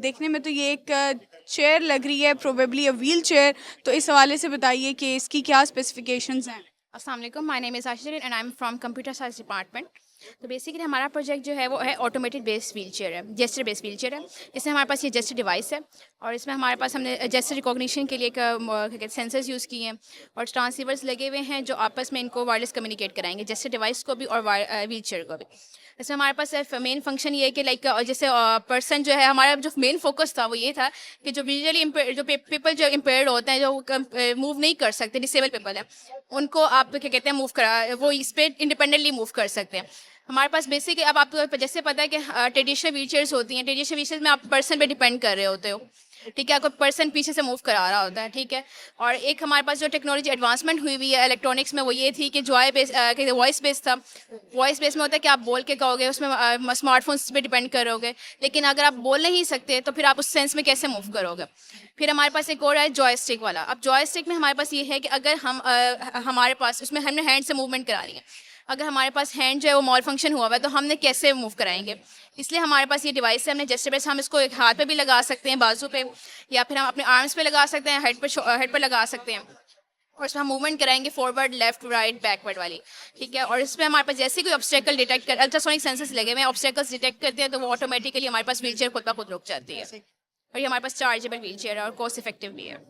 देखने में तो ये एक चेयर लग रही है, प्रोबेबली अ व्हील चेयर। तो इस हवाले से बताइए कि इसकी क्या स्पेसिफिकेशंस हैं। अस्सलाम वालेकुम, my name is Ashir and I am from computer science department. तो बेसिकली हमारा प्रोजेक्ट जो है वो है ऑटोमेटेड बेस्ड व्हील चेयर है, जेस्चर बेस्ड व्हील चेयर है। इसमें हमारे पास ये जेस्चर डिवाइस है और इसमें हमारे पास हमने जेस्चर रिकॉग्निशन के लिए एक सेंसर्स यूज़ किए हैं और ट्रांसीवर्स लगे हुए हैं जो आपस में इनको वायरलेस कम्युनिकेट कराएंगे, जेस्चर डिवाइस को भी और व्हील चेयर को भी। इसमें हमारे पास सिर्फ मेन फंक्शन ये है कि लाइक जैसे पर्सन जो है, हमारा जो मेन फोकस था वो ये था कि जो विजुअली जो पीपल जो इम्पेयर्ड होते हैं, जो मूव नहीं कर सकते, डिसेबल पीपल है, उनको आप क्या कहते हैं मूव करा, वो इस पर इंडिपेंडेंटली मूव कर सकते हैं। हमारे पास बेसिक अब आपको जैसे पता है कि ट्रेडिशनल व्हील चेयर्स होती हैं, ट्रेडिशनल व्हील चेयर्स में आप पर्सन पे डिपेंड कर रहे होते हो, ठीक है, कोई पर्सन पीछे से मूव करा रहा होता है, ठीक है। और एक हमारे पास जो टेक्नोलॉजी एडवांसमेंट हुई हुई है इलेक्ट्रॉनिक्स में वो ये थी कि जॉय बेस वॉइस बेस था। वॉइस बेस में होता है कि आप बोल के कहोगे, उसमें स्मार्टफोन्स पे डिपेंड करोगे, लेकिन अगर आप बोल नहीं सकते तो फिर आप उस सेंस में कैसे मूव करोगे। फिर हमारे पास एक और है जॉयस्टिक वाला। अब जॉयस्टिक में हमारे पास ये है कि अगर हमारे पास उसमें हमने हैंड से मूवमेंट करा रही है, अगर हमारे पास हैंड जो है वो मॉल फंक्शन हुआ हुआ है तो हमने कैसे मूव कराएंगे। इसलिए हमारे पास ये डिवाइस है, हमने जैसे बेस हम इसको एक हाथ पे भी लगा सकते हैं, बाजू पे, या फिर हम अपने आर्म्स पे लगा सकते हैं, हेड पे लगा सकते हैं और इसमें हम मूवमेंट कराएंगे फॉरवर्ड, लेफ्ट, राइट, बैकवर्ड वाली, ठीक है। और इसमें हमारे पास जैसे कोई ऑब्स्टेकल डिटेक्ट कर, अल्ट्रासोनिक सेंसर्स लगे हुए हैं, ऑब्स्टेकल्स डिटेक्ट करते हैं तो वो ऑटोमेटिकली हमारे पास व्हील चेयर खुद ब खुद रुक जाती है। और ये हमारे पास चार्जेबल व्हील चेयर है और कॉस्ट इफेक्टिव भी है।